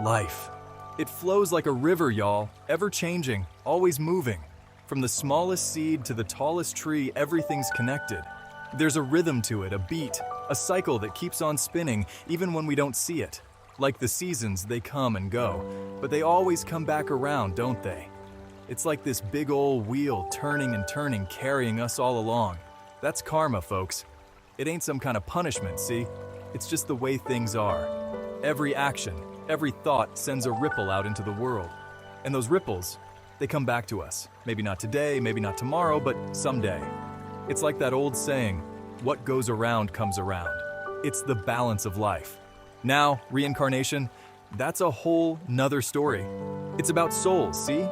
Life. It flows like a river, y'all, ever changing, always moving. From the smallest seed to the tallest tree, everything's connected. There's a rhythm to it, a beat, a cycle that keeps on spinning even when we don't see it. Like the seasons, they come and go, but they always come back around, don't they? It's like this big old wheel turning and turning, carrying us all along. That's karma, folks. It ain't some kind of punishment, see? It's just the way things are. Every action, every thought sends a ripple out into the world. And those ripples, they come back to us. Maybe not today, maybe not tomorrow, but someday. It's like that old saying, what goes around comes around. It's the balance of life. Now, reincarnation, that's a whole nother story. It's about souls, see?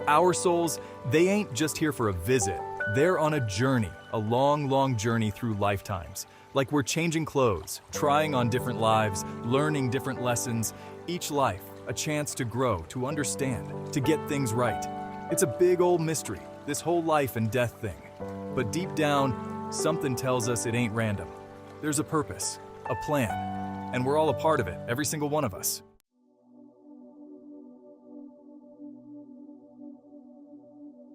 Our souls, they ain't just here for a visit. They're on a journey, a long, long journey through lifetimes. Like we're changing clothes, trying on different lives, learning different lessons. Each life, a chance to grow, to understand, to get things right. It's a big old mystery, this whole life and death thing. But deep down, something tells us it ain't random. There's a purpose, a plan, and we're all a part of it, every single one of us.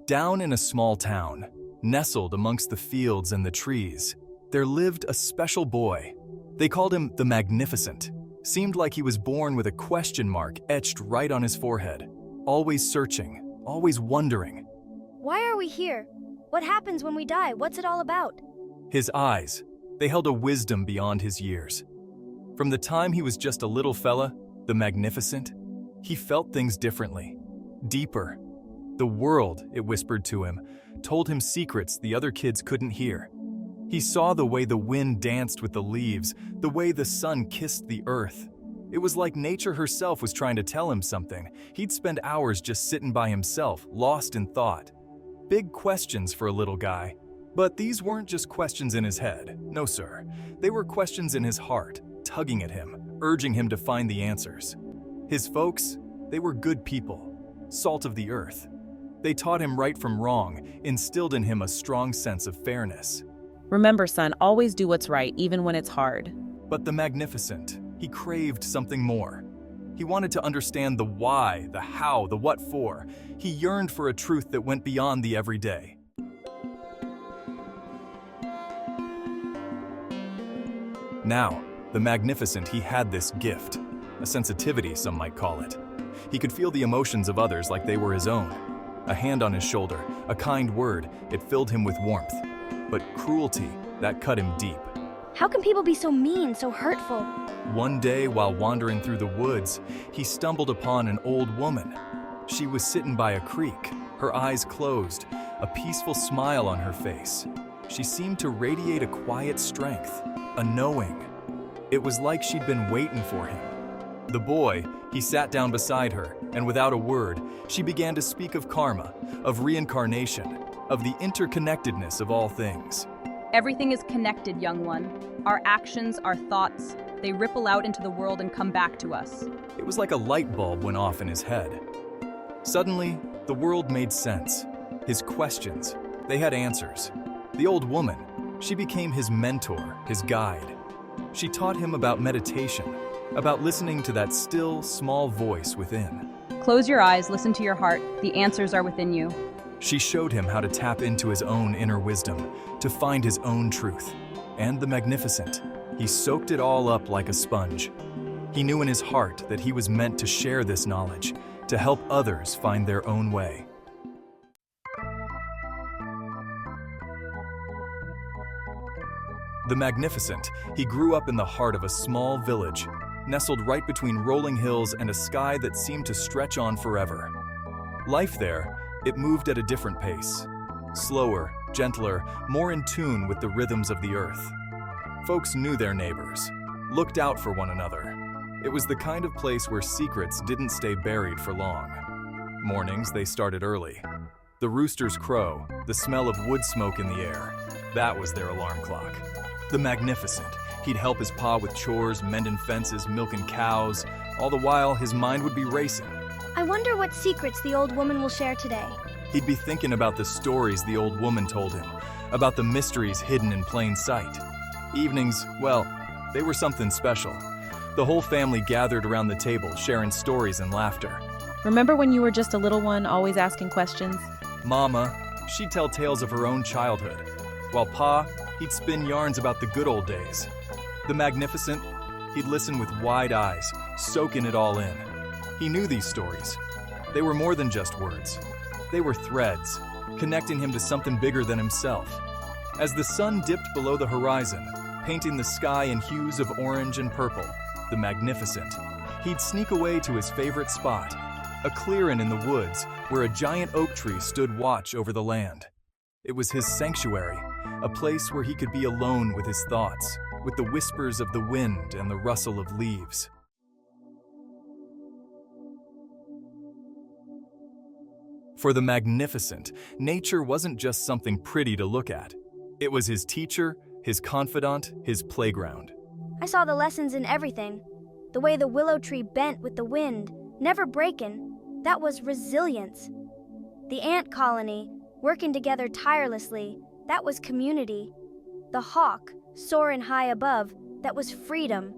Down in a small town, nestled amongst the fields and the trees, there lived a special boy. They called him the Magnificent. Seemed like he was born with a question mark etched right on his forehead. Always searching, always wondering. Why are we here? What happens when we die? What's it all about? His eyes, they held a wisdom beyond his years. From the time he was just a little fella, the Magnificent, he felt things differently, deeper. The world, it whispered to him, told him secrets the other kids couldn't hear. He saw the way the wind danced with the leaves, the way the sun kissed the earth. It was like nature herself was trying to tell him something. He'd spend hours just sitting by himself, lost in thought. Big questions for a little guy. But these weren't just questions in his head. No, sir. They were questions in his heart, tugging at him, urging him to find the answers. His folks, they were good people, salt of the earth. They taught him right from wrong, instilled in him a strong sense of fairness. Remember, son, always do what's right, even when it's hard. But the Magnificent, he craved something more. He wanted to understand the why, the how, the what for. He yearned for a truth that went beyond the everyday. Now, the Magnificent, he had this gift, a sensitivity, some might call it. He could feel the emotions of others like they were his own. A hand on his shoulder, a kind word, it filled him with warmth. But cruelty, that cut him deep. How can people be so mean, so hurtful? One day, while wandering through the woods, he stumbled upon an old woman. She was sitting by a creek, her eyes closed, a peaceful smile on her face. She seemed to radiate a quiet strength, a knowing. It was like she'd been waiting for him. The boy, he sat down beside her, and without a word, she began to speak of karma, of reincarnation, of the interconnectedness of all things. Everything is connected, young one. Our actions, our thoughts, they ripple out into the world and come back to us. It was like a light bulb went off in his head. Suddenly, the world made sense. His questions, they had answers. The old woman, she became his mentor, his guide. She taught him about meditation, about listening to that still, small voice within. Close your eyes, listen to your heart. The answers are within you. She showed him how to tap into his own inner wisdom, to find his own truth. And the Magnificent, he soaked it all up like a sponge. He knew in his heart that he was meant to share this knowledge, to help others find their own way. The Magnificent, he grew up in the heart of a small village, nestled right between rolling hills and a sky that seemed to stretch on forever. Life there, it moved at a different pace. Slower, gentler, more in tune with the rhythms of the earth. Folks knew their neighbors, looked out for one another. It was the kind of place where secrets didn't stay buried for long. Mornings, they started early. The roosters crow, the smell of wood smoke in the air. That was their alarm clock. The Magnificent, he'd help his pa with chores, mending fences, milking cows. All the while, his mind would be racing. I wonder what secrets the old woman will share today. He'd be thinking about the stories the old woman told him, about the mysteries hidden in plain sight. Evenings, well, they were something special. The whole family gathered around the table, sharing stories and laughter. Remember when you were just a little one, always asking questions? Mama, she'd tell tales of her own childhood, while Pa, he'd spin yarns about the good old days. The Magnificent, he'd listen with wide eyes, soaking it all in. He knew these stories. They were more than just words. They were threads, connecting him to something bigger than himself. As the sun dipped below the horizon, painting the sky in hues of orange and purple, the Magnificent, he'd sneak away to his favorite spot, a clearing in the woods where a giant oak tree stood watch over the land. It was his sanctuary, a place where he could be alone with his thoughts, with the whispers of the wind and the rustle of leaves. For the Magnificent, nature wasn't just something pretty to look at. It was his teacher, his confidant, his playground. I saw the lessons in everything. The way the willow tree bent with the wind, never breaking, that was resilience. The ant colony, working together tirelessly, that was community. The hawk, soaring high above, that was freedom.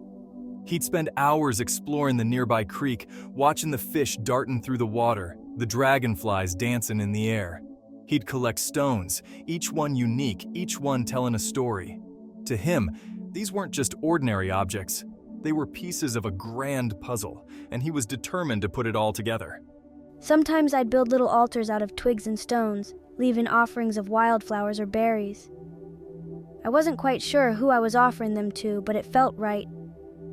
He'd spend hours exploring the nearby creek, watching the fish darting through the water, the dragonflies dancing in the air. He'd collect stones, each one unique, each one telling a story. To him, these weren't just ordinary objects. They were pieces of a grand puzzle, and he was determined to put it all together. Sometimes I'd build little altars out of twigs and stones, leaving offerings of wildflowers or berries. I wasn't quite sure who I was offering them to, but it felt right,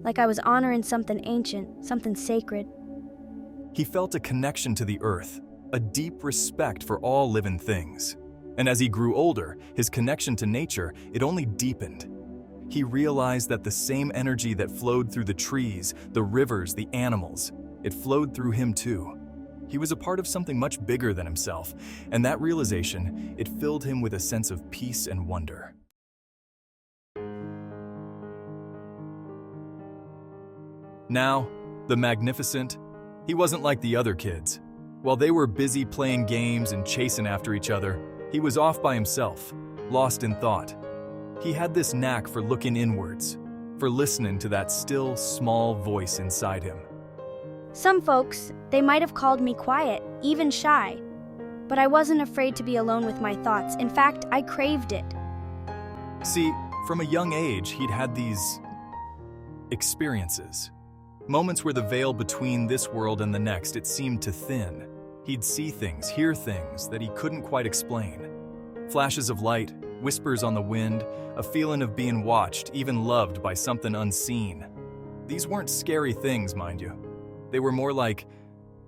like I was honoring something ancient, something sacred. He felt a connection to the earth, a deep respect for all living things. And as he grew older, his connection to nature, it only deepened. He realized that the same energy that flowed through the trees, the rivers, the animals, it flowed through him too. He was a part of something much bigger than himself, and that realization, it filled him with a sense of peace and wonder. Now, the Magnificent, he wasn't like the other kids. While they were busy playing games and chasing after each other, he was off by himself, lost in thought. He had this knack for looking inwards, for listening to that still, small voice inside him. Some folks, they might have called me quiet, even shy. But I wasn't afraid to be alone with my thoughts. In fact, I craved it. See, from a young age, he'd had these experiences. Moments where the veil between this world and the next, it seemed to thin. He'd see things, hear things that he couldn't quite explain. Flashes of light, whispers on the wind, a feeling of being watched, even loved by something unseen. These weren't scary things, mind you. They were more like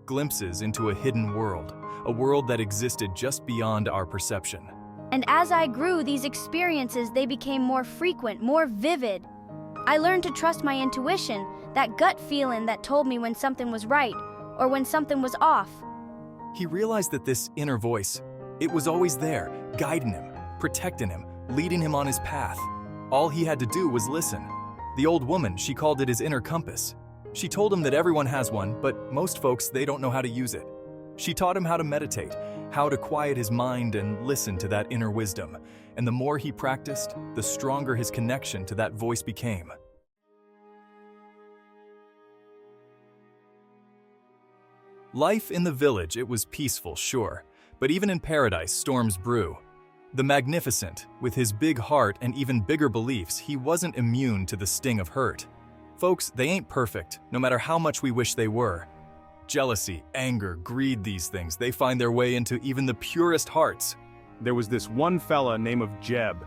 glimpses into a hidden world, a world that existed just beyond our perception. And as I grew, these experiences, they became more frequent, more vivid. I learned to trust my intuition, that gut feeling that told me when something was right or when something was off. He realized that this inner voice, it was always there, guiding him, protecting him, leading him on his path. All he had to do was listen. The old woman, she called it his inner compass. She told him that everyone has one, but most folks, they don't know how to use it. She taught him how to meditate, how to quiet his mind and listen to that inner wisdom. And the more he practiced, the stronger his connection to that voice became. Life in the village, it was peaceful, sure, but even in paradise, storms brew. The Magnificent, with his big heart and even bigger beliefs, he wasn't immune to the sting of hurt. Folks, they ain't perfect, no matter how much we wish they were. Jealousy, anger, greed, these things, they find their way into even the purest hearts. There was this one fella named of Jeb.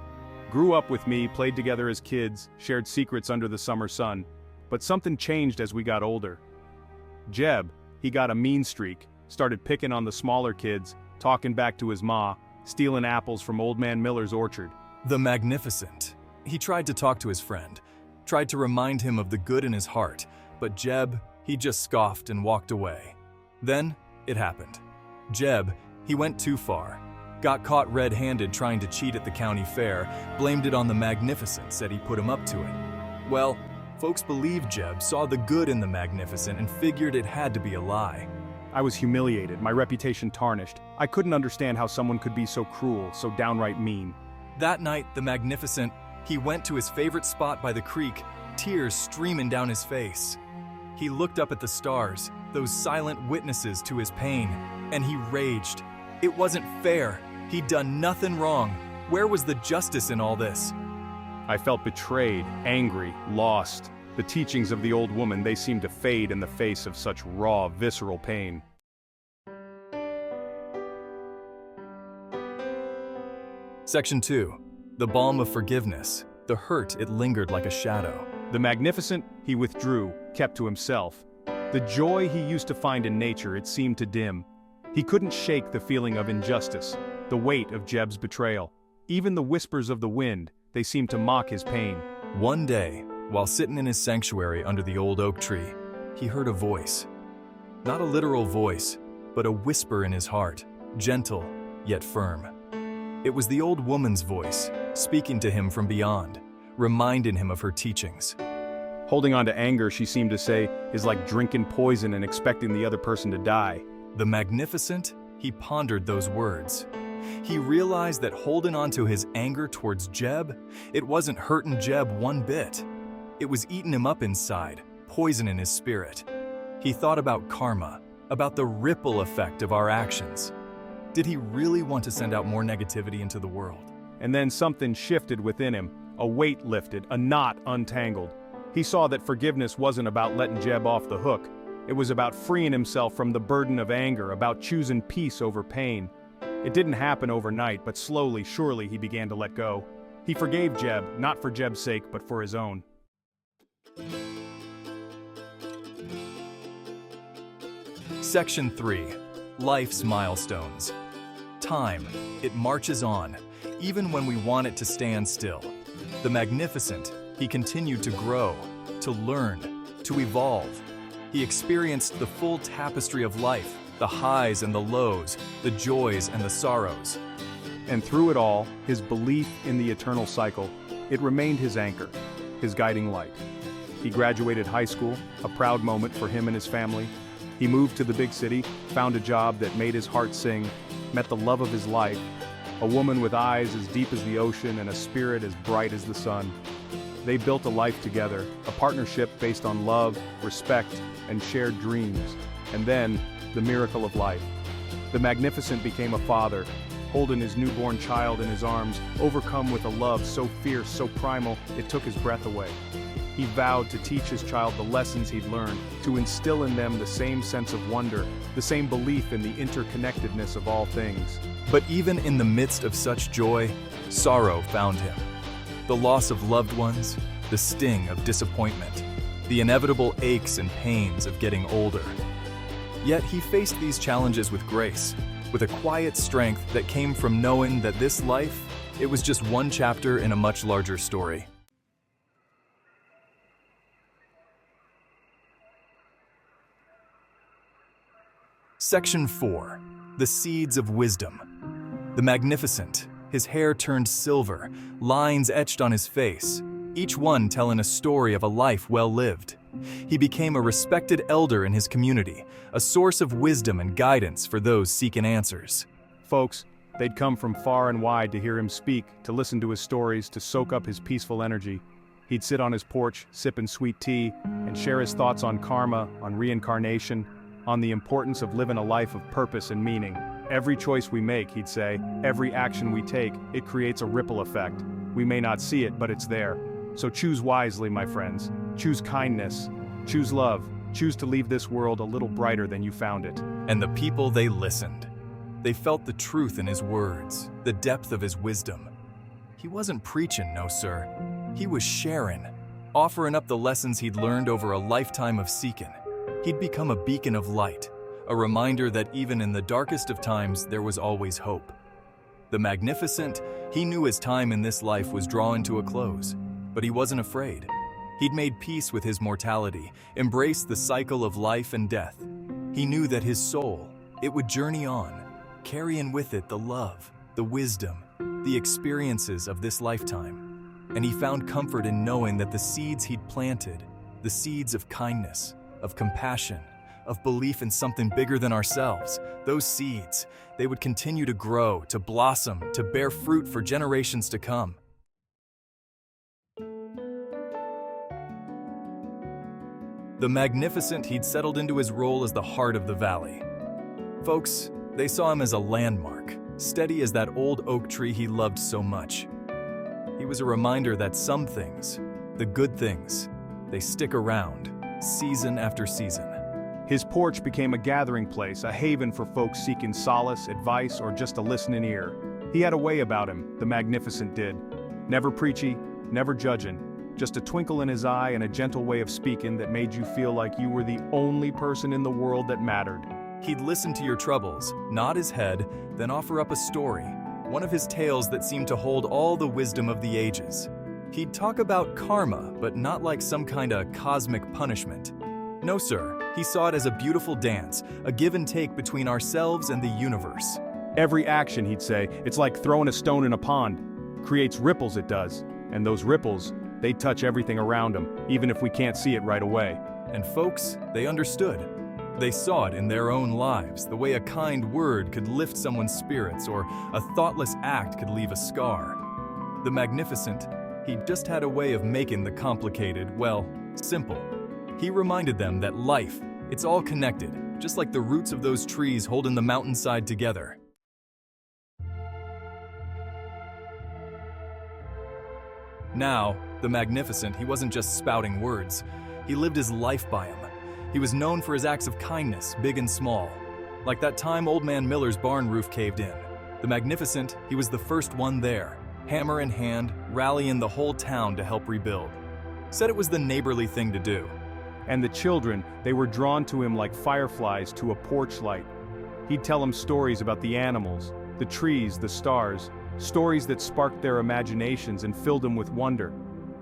Grew up with me, played together as kids, shared secrets under the summer sun. But something changed as we got older. Jeb, he got a mean streak, started picking on the smaller kids, talking back to his ma, stealing apples from Old Man Miller's orchard. The Magnificent. He tried to talk to his friend, tried to remind him of the good in his heart, but Jeb, he just scoffed and walked away. Then, it happened. Jeb, he went too far. Got caught red-handed trying to cheat at the county fair, blamed it on the Magnificent, said he put him up to it. Well, folks believed Jeb saw the good in the Magnificent and figured it had to be a lie. I was humiliated, my reputation tarnished. I couldn't understand how someone could be so cruel, so downright mean. That night, the Magnificent, He went to his favorite spot by the creek, tears streaming down his face. He looked up at the stars, those silent witnesses to his pain, and he raged. It wasn't fair. He'd done nothing wrong. Where was the justice in all this? I felt betrayed, angry, lost. The teachings of the old woman, they seemed to fade in the face of such raw, visceral pain. Section 2. The balm of forgiveness. The hurt, it lingered like a shadow. The magnificent, he withdrew, kept to himself. The joy he used to find in nature, it seemed to dim. He couldn't shake the feeling of injustice, the weight of Jeb's betrayal. Even the whispers of the wind, they seemed to mock his pain. One day, while sitting in his sanctuary under the old oak tree, he heard a voice. Not a literal voice, but a whisper in his heart, gentle yet firm. It was the old woman's voice, speaking to him from beyond, reminding him of her teachings. Holding on to anger, she seemed to say, is like drinking poison and expecting the other person to die. The magnificent, he pondered those words. He realized that holding on to his anger towards Jeb, it wasn't hurting Jeb one bit. It was eating him up inside, poisoning his spirit. He thought about karma, about the ripple effect of our actions. Did he really want to send out more negativity into the world? And then something shifted within him, a weight lifted, a knot untangled. He saw that forgiveness wasn't about letting Jeb off the hook. It was about freeing himself from the burden of anger, about choosing peace over pain. It didn't happen overnight, but slowly, surely he began to let go. He forgave Jeb, not for Jeb's sake, but for his own. Section 3. Life's milestones. Time, it marches on, even when we want it to stand still. The magnificent, he continued to grow, to learn, to evolve. He experienced the full tapestry of life, the highs and the lows, the joys and the sorrows. And through it all, his belief in the eternal cycle, it remained his anchor, his guiding light. He graduated high school, a proud moment for him and his family. He moved to the big city, found a job that made his heart sing, met the love of his life, a woman with eyes as deep as the ocean and a spirit as bright as the sun. They built a life together, a partnership based on love, respect, and shared dreams. And then, the miracle of life. The magnificent became a father, holding his newborn child in his arms, overcome with a love so fierce, so primal, it took his breath away. He vowed to teach his child the lessons he'd learned, to instill in them the same sense of wonder, the same belief in the interconnectedness of all things. But even in the midst of such joy, sorrow found him. The loss of loved ones, the sting of disappointment, the inevitable aches and pains of getting older. Yet he faced these challenges with grace, with a quiet strength that came from knowing that this life, it was just one chapter in a much larger story. Section 4. The Seeds of Wisdom. The magnificent, his hair turned silver, lines etched on his face, each one telling a story of a life well lived. He became a respected elder in his community, a source of wisdom and guidance for those seeking answers. Folks, they'd come from far and wide to hear him speak, to listen to his stories, to soak up his peaceful energy. He'd sit on his porch, sipping sweet tea, and share his thoughts on karma, on reincarnation, on the importance of living a life of purpose and meaning. Every choice we make, he'd say, every action we take, it creates a ripple effect. We may not see it, but it's there. So choose wisely, my friends. Choose kindness. Choose love. Choose to leave this world a little brighter than you found it. And the people, they listened. They felt the truth in his words, the depth of his wisdom. He wasn't preaching, no sir. He was sharing, offering up the lessons he'd learned over a lifetime of seeking. He'd become a beacon of light, a reminder that even in the darkest of times, there was always hope. The magnificent, he knew his time in this life was drawing to a close, but he wasn't afraid. He'd made peace with his mortality, embraced the cycle of life and death. He knew that his soul, it would journey on, carrying with it the love, the wisdom, the experiences of this lifetime. And he found comfort in knowing that the seeds he'd planted, the seeds of kindness, of compassion, of belief in something bigger than ourselves, those seeds, they would continue to grow, to blossom, to bear fruit for generations to come. The Magnificent, he'd settled into his role as the heart of the valley. Folks, they saw him as a landmark, steady as that old oak tree he loved so much. He was a reminder that some things, the good things, they stick around, season after season. His porch became a gathering place, a haven for folks seeking solace, advice, or just a listening ear. He had a way about him, the Magnificent did. Never preachy, never judging, just a twinkle in his eye and a gentle way of speaking that made you feel like you were the only person in the world that mattered. He'd listen to your troubles, nod his head, then offer up a story, one of his tales that seemed to hold all the wisdom of the ages. He'd talk about karma, but not like some kind of cosmic punishment. No, sir, he saw it as a beautiful dance, a give and take between ourselves and the universe. Every action, he'd say, it's like throwing a stone in a pond. Creates ripples, it does. And those ripples, they touch everything around them, even if we can't see it right away. And folks, they understood. They saw it in their own lives, the way a kind word could lift someone's spirits or a thoughtless act could leave a scar. The Magnificent, he just had a way of making the complicated, well, simple. He reminded them that life, it's all connected, just like the roots of those trees holding the mountainside together. Now, the Magnificent, he wasn't just spouting words. He lived his life by them. He was known for his acts of kindness, big and small. Like that time Old Man Miller's barn roof caved in. The Magnificent, he was the first one there, hammer in hand, rallying the whole town to help rebuild. Said it was the neighborly thing to do. And the children, they were drawn to him like fireflies to a porch light. He'd tell them stories about the animals, the trees, the stars, stories that sparked their imaginations and filled them with wonder.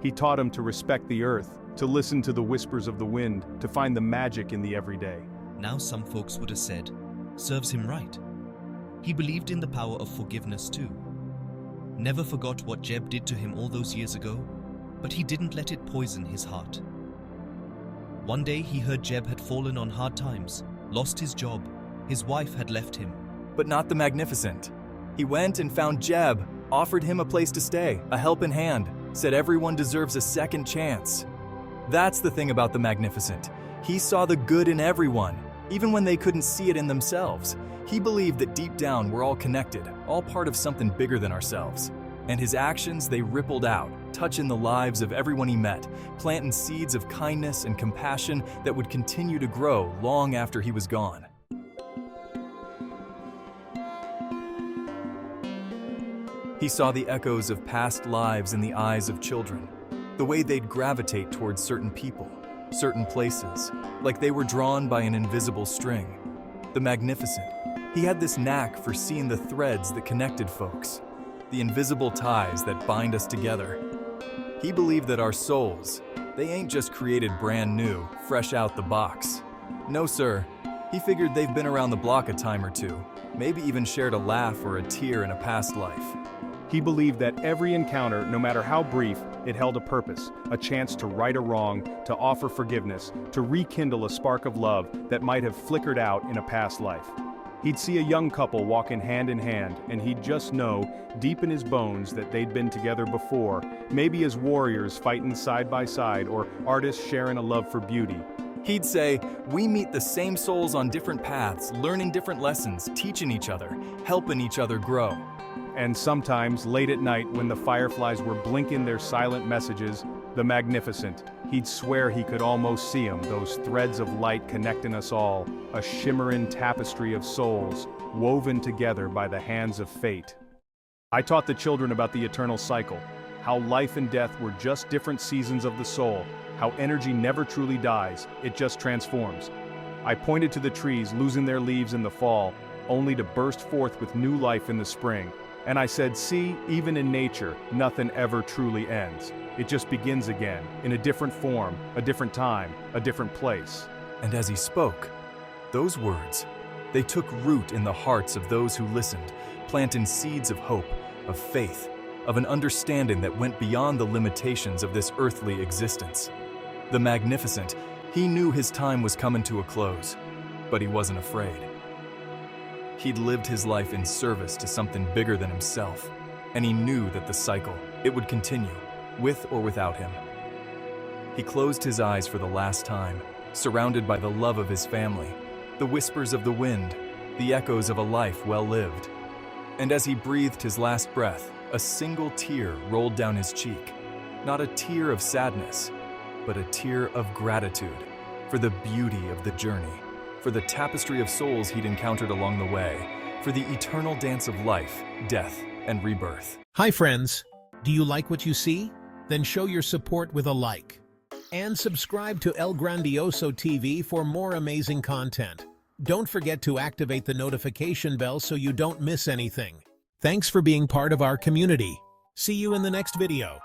He taught them to respect the earth, to listen to the whispers of the wind, to find the magic in the everyday. Now some folks would have said, serves him right. He believed in the power of forgiveness too. Never forgot what Jeb did to him all those years ago, but he didn't let it poison his heart. One day he heard Jeb had fallen on hard times, lost his job, his wife had left him. But not the Magnificent. He went and found Jeb, offered him a place to stay, a helping hand, said everyone deserves a second chance. That's the thing about the Magnificent. He saw the good in everyone, even when they couldn't see it in themselves. He believed that deep down we're all connected, all part of something bigger than ourselves. And his actions, they rippled out, touching the lives of everyone he met, planting seeds of kindness and compassion that would continue to grow long after he was gone. He saw the echoes of past lives in the eyes of children, the way they'd gravitate towards certain people, certain places, like they were drawn by an invisible string. The Magnificent, he had this knack for seeing the threads that connected folks, the invisible ties that bind us together. He believed that our souls, they ain't just created brand new, fresh out the box. No, sir. He figured they've been around the block a time or two, maybe even shared a laugh or a tear in a past life. He believed that every encounter, no matter how brief, it held a purpose, a chance to right a wrong, to offer forgiveness, to rekindle a spark of love that might have flickered out in a past life. He'd see a young couple walking hand in hand, and he'd just know, deep in his bones, that they'd been together before, maybe as warriors fighting side by side or artists sharing a love for beauty. He'd say, we meet the same souls on different paths, learning different lessons, teaching each other, helping each other grow. And sometimes, late at night, when the fireflies were blinking their silent messages, the Magnificent, he'd swear he could almost see them, those threads of light connecting us all, a shimmering tapestry of souls, woven together by the hands of fate. I taught the children about the eternal cycle, how life and death were just different seasons of the soul, how energy never truly dies, it just transforms. I pointed to the trees losing their leaves in the fall, only to burst forth with new life in the spring. And I said, see, even in nature, nothing ever truly ends. It just begins again, in a different form, a different time, a different place. And as he spoke, those words, they took root in the hearts of those who listened, planting seeds of hope, of faith, of an understanding that went beyond the limitations of this earthly existence. The Magnificent, he knew his time was coming to a close, but he wasn't afraid. He'd lived his life in service to something bigger than himself, and he knew that the cycle, it would continue, with or without him. He closed his eyes for the last time, surrounded by the love of his family, the whispers of the wind, the echoes of a life well lived. And as he breathed his last breath, a single tear rolled down his cheek. Not a tear of sadness, but a tear of gratitude for the beauty of the journey, for the tapestry of souls he'd encountered along the way, for the eternal dance of life, death, and rebirth. Hi friends, do you like what you see? Then show your support with a like. And subscribe to El Grandioso TV for more amazing content. Don't forget to activate the notification bell so you don't miss anything. Thanks for being part of our community. See you in the next video.